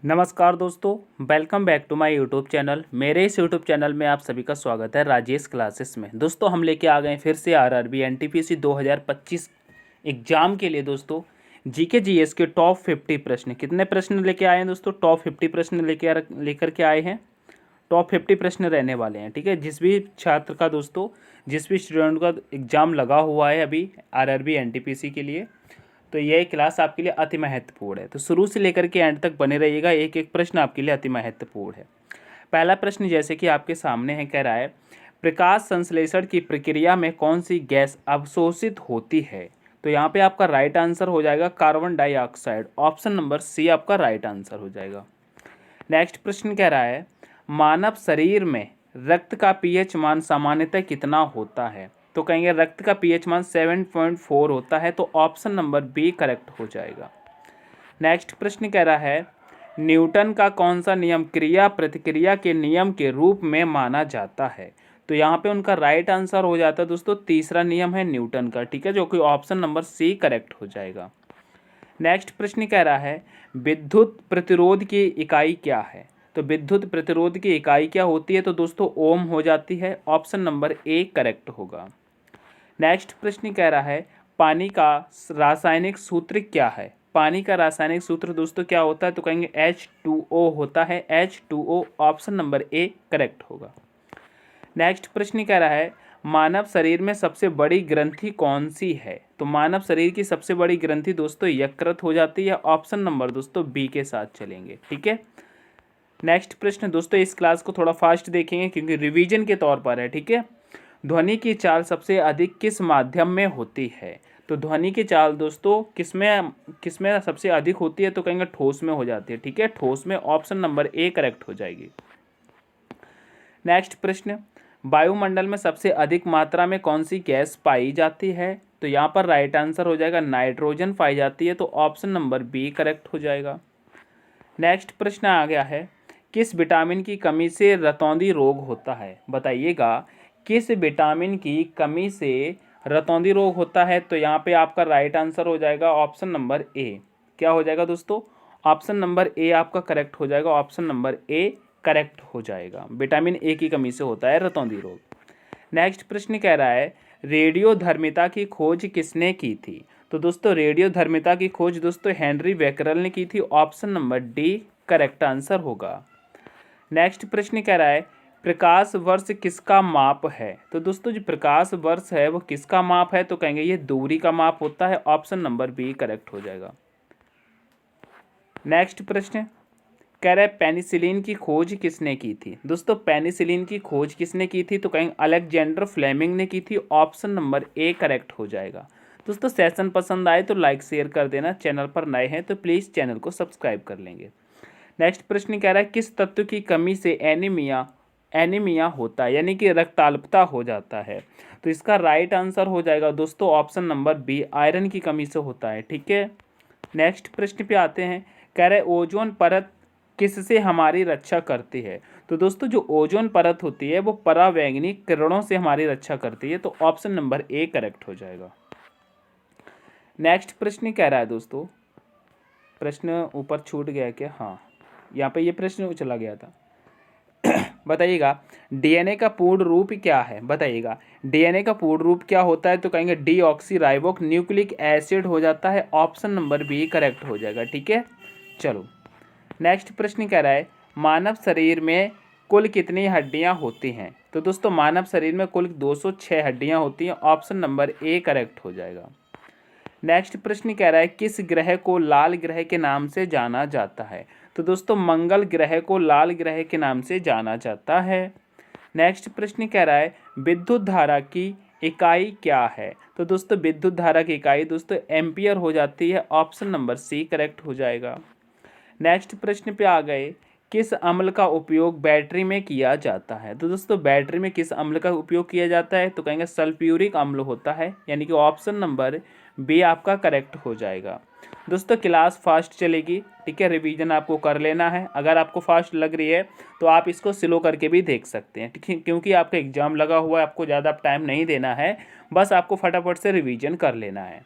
नमस्कार दोस्तों, welcome back to my YouTube channel. मेरे इस यूट्यूब चैनल में आप सभी का स्वागत है राजेश क्लासेस में। दोस्तों हम लेके आ गए फिर से आरआरबी एनटीपीसी 2025 एग्जाम के लिए दोस्तों जीके जीएस के टॉप 50 प्रश्न। कितने प्रश्न लेके आए हैं दोस्तों? टॉप 50 प्रश्न लेकर के आए हैं। टॉप 50 प्रश्न रहने वाले हैं, ठीक है। जिस भी छात्र का दोस्तों, जिस भी स्टूडेंट का एग्ज़ाम लगा हुआ है अभी आरआरबी एनटीपीसी के लिए, तो यह क्लास आपके लिए अति महत्वपूर्ण है। तो शुरू से लेकर के एंड तक बने रहिएगा, एक एक प्रश्न आपके लिए अति महत्वपूर्ण है। पहला प्रश्न जैसे कि आपके सामने है, कह रहा है प्रकाश संश्लेषण की प्रक्रिया में कौन सी गैस अवशोषित होती है? तो यहाँ पे आपका राइट आंसर हो जाएगा carbon dioxide. Option number C आपका राइट आंसर हो जाएगा। नेक्स्ट प्रश्न कह रहा है मानव शरीर में रक्त का पीएच मान सामान्यतः कितना होता है? तो कहेंगे रक्त का पीएच मान 7.4 होता है, तो ऑप्शन नंबर बी करेक्ट हो जाएगा। नेक्स्ट प्रश्न कह रहा है न्यूटन का कौन सा नियम क्रिया प्रतिक्रिया के नियम के रूप में माना जाता है? तो यहाँ पे उनका राइट आंसर हो जाता है दोस्तों तीसरा नियम है न्यूटन का, ठीक है, जो कि ऑप्शन नंबर सी करेक्ट हो जाएगा। नेक्स्ट प्रश्न कह रहा है विद्युत प्रतिरोध की इकाई क्या है? तो विद्युत प्रतिरोध की इकाई क्या होती है? तो दोस्तों ओम हो जाती है। ऑप्शन नंबर ए करेक्ट होगा। नेक्स्ट प्रश्न कह रहा है पानी का रासायनिक सूत्र क्या है? पानी का रासायनिक सूत्र दोस्तों क्या होता है? तो कहेंगे H2O होता है। H2O option number A correct होगा। नेक्स्ट प्रश्न कह रहा है मानव शरीर में सबसे बड़ी ग्रंथि कौन सी है? तो मानव शरीर की सबसे बड़ी ग्रंथि दोस्तों यकृत हो जाती है। ऑप्शन नंबर दोस्तों बी के साथ चलेंगे, ठीक है। नेक्स्ट प्रश्न दोस्तों, इस क्लास को थोड़ा फास्ट देखेंगे क्योंकि रिवीजन के तौर पर है, ठीक है। ध्वनि की चाल सबसे अधिक किस माध्यम में होती है? तो ध्वनि की चाल दोस्तों किसमें सबसे अधिक होती है? तो कहेंगे ठोस में हो जाती है, ठीक है, ठोस में। ऑप्शन नंबर ए करेक्ट हो जाएगी। नेक्स्ट प्रश्न वायुमंडल में सबसे अधिक मात्रा में कौन सी गैस पाई जाती है? तो यहाँ पर राइट आंसर हो जाएगा नाइट्रोजन पाई जाती है, तो ऑप्शन नंबर बी करेक्ट हो जाएगा। नेक्स्ट प्रश्न आ गया है किस विटामिन की कमी से रतौंधी रोग होता है? बताइएगा किस विटामिन की कमी से रतौंधी रोग होता है? तो यहाँ पे आपका राइट आंसर हो जाएगा ऑप्शन नंबर ए। क्या हो जाएगा दोस्तों? ऑप्शन नंबर ए आपका करेक्ट हो जाएगा। ऑप्शन नंबर ए करेक्ट हो जाएगा। विटामिन ए की कमी से होता है रतौंधी रोग। नेक्स्ट प्रश्न कह रहा है रेडियोधर्मिता की खोज किसने की थी? तो दोस्तों रेडियोधर्मिता की खोज दोस्तों हेनरी बेकरल ने की थी। Option number D correct answer होगा। नेक्स्ट प्रश्न कह रहा है प्रकाश वर्ष किसका माप है? तो दोस्तों जो प्रकाश वर्ष है वो किसका माप है? तो कहेंगे ये दूरी का माप होता है। ऑप्शन नंबर बी करेक्ट हो जाएगा। नेक्स्ट प्रश्न कह रहा है पेनिसिलिन की खोज किसने की थी? दोस्तों पेनिसिलिन की खोज किसने की थी? तो कहेंगे अलेक्जेंडर फ्लेमिंग ने की थी। ऑप्शन नंबर ए करेक्ट हो जाएगा। दोस्तों सेशन पसंद आए तो लाइक शेयर कर देना, चैनल पर नए हैं तो प्लीज़ चैनल को सब्सक्राइब कर लेंगे। नेक्स्ट प्रश्न कह रहा है किस तत्व की कमी से एनीमिया होता है, यानी कि रक्ताल्पता हो जाता है? तो इसका राइट आंसर हो जाएगा दोस्तों ऑप्शन नंबर बी आयरन की कमी से होता है, ठीक है। नेक्स्ट प्रश्न पे आते हैं, कह रहे ओजोन परत किससे हमारी रक्षा करती है? तो दोस्तों जो ओजोन परत होती है वो परावैंगनी किरणों से हमारी रक्षा करती है, तो ऑप्शन नंबर ए करेक्ट हो जाएगा। नेक्स्ट प्रश्न कह रहा है दोस्तों, प्रश्न ऊपर छूट गया क्या? हाँ, यहाँ पे ये प्रश्न चला गया था। बताइएगा डीएनए का पूर्ण रूप क्या है? बताइएगा डीएनए का पूर्ण रूप क्या होता है? तो कहेंगे डीऑक्सी न्यूक्लिक एसिड हो जाता है। ऑप्शन नंबर बी करेक्ट हो जाएगा, ठीक है। चलो नेक्स्ट प्रश्न कह रहा है मानव शरीर में कुल कितनी हड्डियां होती हैं? तो दोस्तों मानव शरीर में कुल 206 हड्डियां होती हैं। ऑप्शन नंबर ए करेक्ट हो जाएगा। नेक्स्ट प्रश्न कह रहा है किस ग्रह को लाल ग्रह के नाम से जाना जाता है? तो दोस्तों मंगल ग्रह को लाल ग्रह के नाम से जाना जाता है। नेक्स्ट प्रश्न कह रहा है विद्युत धारा की इकाई क्या है? तो दोस्तों विद्युत धारा की इकाई दोस्तों एम्पियर हो जाती है। ऑप्शन नंबर सी करेक्ट हो जाएगा। नेक्स्ट प्रश्न पे आ गए किस अम्ल का उपयोग बैटरी में किया जाता है? तो दोस्तों बैटरी में किस अम्ल का उपयोग किया जाता है? तो कहेंगे सल्फ्यूरिक अम्ल होता है, यानी कि ऑप्शन नंबर बी आपका करेक्ट हो जाएगा। दोस्तों क्लास फास्ट चलेगी, ठीक है, रिवीजन आपको कर लेना है। अगर आपको फास्ट लग रही है तो आप इसको स्लो करके भी देख सकते हैं, ठीक है, क्योंकि आपका एग्जाम लगा हुआ है, आपको ज़्यादा टाइम नहीं देना है, बस आपको फटाफट से रिवीजन कर लेना है।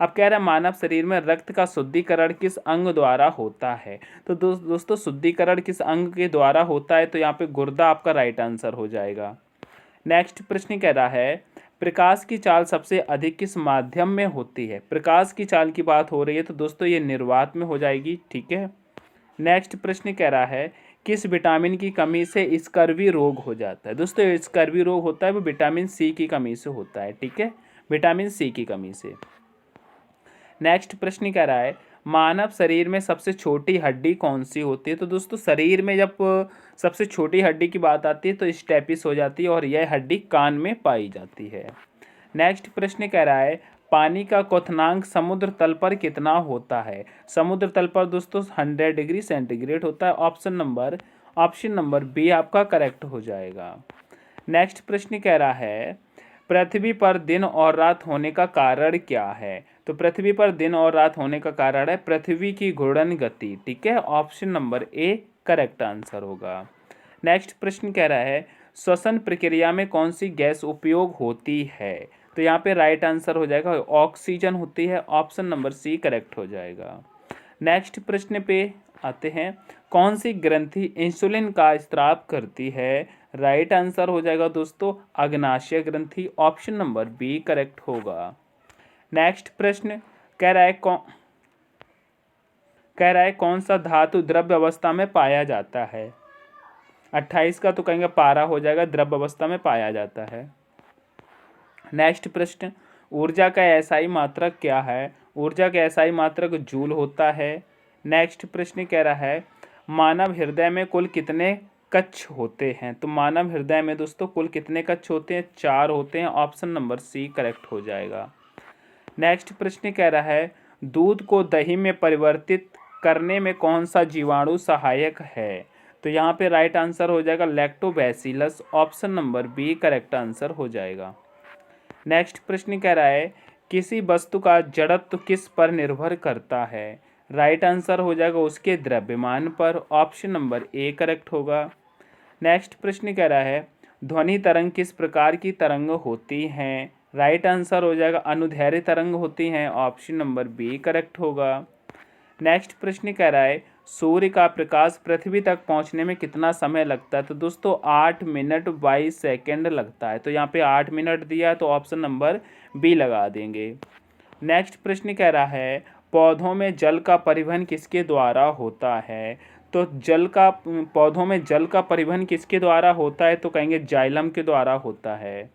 अब कह रहा है मानव शरीर में रक्त का शुद्धिकरण किस अंग द्वारा होता है। तो दोस्तों शुद्धिकरण किस अंग के द्वारा होता है, तो यहाँ पे गुर्दा आपका राइट आंसर हो जाएगा। नेक्स्ट प्रश्न कह रहा है प्रकाश की चाल सबसे अधिक किस माध्यम में होती है। प्रकाश की चाल की बात हो रही है तो दोस्तों ये निर्वात में हो जाएगी, ठीक है। नेक्स्ट प्रश्न कह रहा है किस विटामिन की कमी से स्कर्वी रोग हो जाता है। दोस्तों स्कर्वी रोग होता है वो विटामिन सी की कमी से होता है, ठीक है, विटामिन सी की कमी से। नेक्स्ट प्रश्न कह रहा है मानव शरीर में सबसे छोटी हड्डी कौन सी होती है। तो दोस्तों शरीर में जब सबसे छोटी हड्डी की बात आती है तो स्टेपिस हो जाती है और यह हड्डी कान में पाई जाती है। नेक्स्ट प्रश्न कह रहा है पानी का क्वथनांक समुद्र तल पर कितना होता है। समुद्र तल पर दोस्तों 100 डिग्री सेंटीग्रेड होता है। ऑप्शन नंबर बी आपका करेक्ट हो जाएगा। नेक्स्ट प्रश्न कह रहा है पृथ्वी पर दिन और रात होने का कारण क्या है। तो पृथ्वी पर दिन और रात होने का कारण है पृथ्वी की घूर्णन गति, ठीक है, option number A correct answer होगा। नेक्स्ट प्रश्न कह रहा है श्वसन प्रक्रिया में कौन सी गैस उपयोग होती है। तो यहाँ पे राइट आंसर हो जाएगा ऑक्सीजन होती है, ऑप्शन नंबर सी करेक्ट हो जाएगा। नेक्स्ट प्रश्न पे आते हैं कौन सी ग्रंथि इंसुलिन का स्त्राव करती है। राइट आंसर हो जाएगा दोस्तों अग्नाशय ग्रंथि, ऑप्शन नंबर बी करेक्ट होगा। नेक्स्ट प्रश्न कह रहा है कौन सा धातु द्रव्य अवस्था में पाया जाता है। 28 का तो कहेंगे पारा हो जाएगा, द्रव्य अवस्था में पाया जाता है। नेक्स्ट प्रश्न ऊर्जा का एसआई मात्रक क्या है। ऊर्जा का एसआई मात्रक जूल होता है। नेक्स्ट प्रश्न कह रहा है मानव हृदय में कुल कितने कक्ष होते हैं। तो मानव हृदय में दोस्तों कुल कितने कक्ष होते हैं, 4 होते हैं, ऑप्शन नंबर सी करेक्ट हो जाएगा। नेक्स्ट प्रश्न कह रहा है दूध को दही में परिवर्तित करने में कौन सा जीवाणु सहायक है। तो यहाँ पे राइट आंसर हो जाएगा lactobacillus, option number B correct answer हो जाएगा। नेक्स्ट प्रश्न कह रहा है किसी वस्तु का जड़त्व किस पर निर्भर करता है। राइट आंसर हो जाएगा उसके द्रव्यमान पर, ऑप्शन नंबर ए करेक्ट होगा। नेक्स्ट प्रश्न कह रहा है ध्वनि तरंग किस प्रकार की तरंग होती हैं। राइट आंसर हो जाएगा अनुदैर्ध्य तरंग होती हैं, ऑप्शन नंबर बी करेक्ट होगा। नेक्स्ट प्रश्न कह रहा है सूर्य का प्रकाश पृथ्वी तक पहुंचने में कितना समय लगता है। तो दोस्तों 8 मिनट 22 सेकेंड लगता है। तो यहाँ पे 8 मिनट दिया है तो ऑप्शन नंबर बी लगा देंगे। नेक्स्ट प्रश्न कह रहा है पौधों में जल का परिवहन किसके द्वारा होता है। तो पौधों में जल का परिवहन किसके द्वारा होता है। तो कहेंगे जाइलम के द्वारा होता है।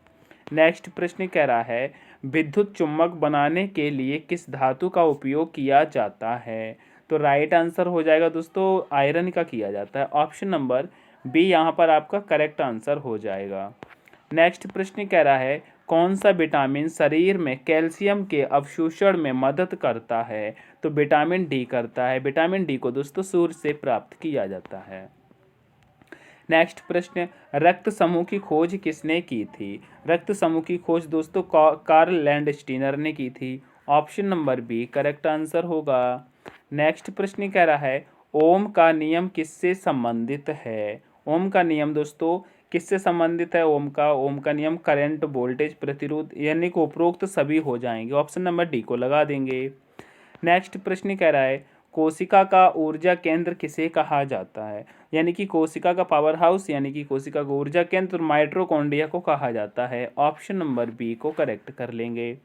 नेक्स्ट प्रश्न कह रहा है विद्युत चुम्बक बनाने के लिए किस धातु का उपयोग किया जाता है। तो राइट आंसर हो जाएगा दोस्तों आयरन का किया जाता है, ऑप्शन नंबर बी यहाँ पर आपका करेक्ट आंसर हो जाएगा। नेक्स्ट प्रश्न कह रहा है कौन सा विटामिन शरीर में कैल्शियम के अवशोषण में मदद करता है। तो विटामिन डी करता है। विटामिन डी को दोस्तों सूर्य से प्राप्त किया जाता है। नेक्स्ट प्रश्न रक्त समूह की खोज किसने की थी। रक्त समूह की खोज दोस्तों कार्ल लैंडस्टीनर ने की थी, option number B correct answer होगा। नेक्स्ट प्रश्न कह रहा है ओम का नियम किससे संबंधित है। ओम का नियम दोस्तों किससे संबंधित है। ओम का नियम करंट, वोल्टेज, प्रतिरोध, यानी कि उपरोक्त सभी हो जाएंगे, ऑप्शन नंबर डी को लगा देंगे। नेक्स्ट प्रश्न कह रहा है कोशिका का ऊर्जा केंद्र किसे कहा जाता है। यानी कि कोशिका का पावर हाउस यानी कि कोशिका का ऊर्जा केंद्र माइटोकॉन्ड्रिया को कहा जाता है, ऑप्शन नंबर बी को करेक्ट कर लेंगे।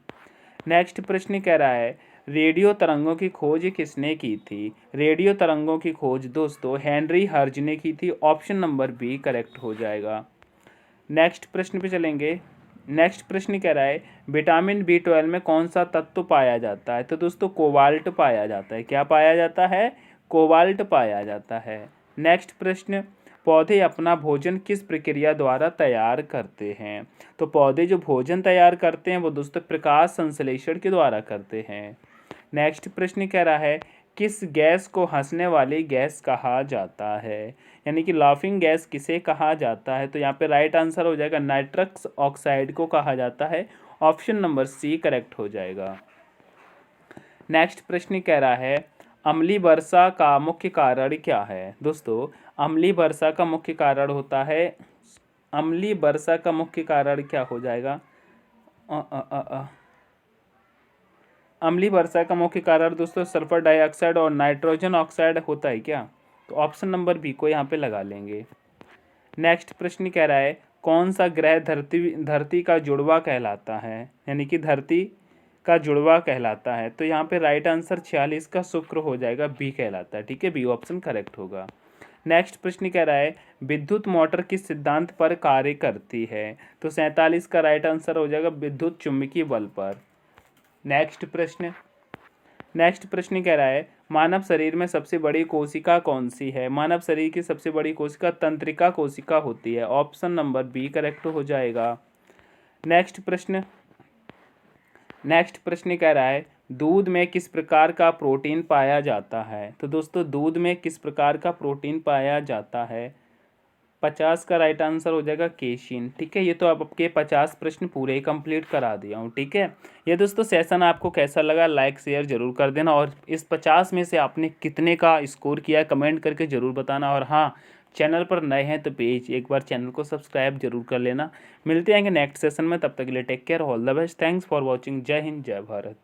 नेक्स्ट प्रश्न कह रहा है रेडियो तरंगों की खोज किसने की थी। रेडियो तरंगों की खोज दोस्तों हेनरी हर्ज ने की थी, ऑप्शन नंबर बी करेक्ट हो जाएगा। नेक्स्ट प्रश्न पे चलेंगे। नेक्स्ट प्रश्न कह रहा है विटामिन B12 में कौन सा तत्व पाया जाता है। तो दोस्तों कोबाल्ट पाया जाता है। क्या पाया जाता है, कोबाल्ट पाया जाता है। नेक्स्ट प्रश्न पौधे अपना भोजन किस प्रक्रिया द्वारा तैयार करते हैं। तो पौधे जो भोजन तैयार करते हैं वो दोस्तों प्रकाश संश्लेषण के द्वारा करते हैं। नेक्स्ट प्रश्न कह रहा है किस गैस को हंसने वाली गैस कहा जाता है। यानी कि लाफिंग गैस किसे कहा जाता है। तो यहाँ पे राइट आंसर हो जाएगा नाइट्रस ऑक्साइड को कहा जाता है, ऑप्शन नंबर सी करेक्ट हो जाएगा। नेक्स्ट प्रश्न कह रहा है अम्लीय वर्षा का मुख्य कारण क्या है। दोस्तों अम्लीय वर्षा का मुख्य कारण होता है, अम्लीय वर्षा का मुख्य कारण क्या हो जाएगा, अम्लीय वर्षा का मुख्य कारण दोस्तों सल्फर डाइऑक्साइड और नाइट्रोजन ऑक्साइड होता है क्या? तो ऑप्शन नंबर बी को यहाँ पे लगा लेंगे। नेक्स्ट प्रश्न कह रहा है कौन सा ग्रह धरती का जुड़वा कहलाता है, यानी कि धरती का जुड़वा कहलाता है। तो यहाँ पे राइट आंसर 46 का शुक्र हो जाएगा, बी कहलाता है। ठीक है, बी ऑप्शन करेक्ट होगा। नेक्स्ट प्रश्न कह रहा है विद्युत मोटर किस सिद्धांत पर कार्य करती है। तो 47 का राइट आंसर हो जाएगा विद्युत चुम्बकीय बल पर। नेक्स्ट प्रश्न कह रहा है मानव शरीर में सबसे बड़ी कोशिका कौन सी है। मानव शरीर की सबसे बड़ी कोशिका तंत्रिका कोशिका होती है। ऑप्शन नंबर बी करेक्ट हो जाएगा। नेक्स्ट प्रश्न कह रहा है दूध में किस प्रकार का प्रोटीन पाया जाता है। तो दोस्तों दूध में किस प्रकार का प्रोटीन पाया जाता है। 50 का राइट आंसर हो जाएगा केशिन। ठीक है, ये तो आपके 50 प्रश्न पूरे ही कंप्लीट करा दिया हूँ। ठीक है, ये दोस्तों सेशन आपको कैसा लगा लाइक शेयर जरूर कर देना, और इस 50 में से आपने कितने का स्कोर किया कमेंट करके ज़रूर बताना। और हाँ, चैनल पर नए हैं तो प्लीज़ एक बार चैनल को सब्सक्राइब जरूर कर लेना। मिलते हैं नेक्स्ट सेशन में, तब तक के लिए take care, all the best, thanks for watching, जय हिंद जय भारत।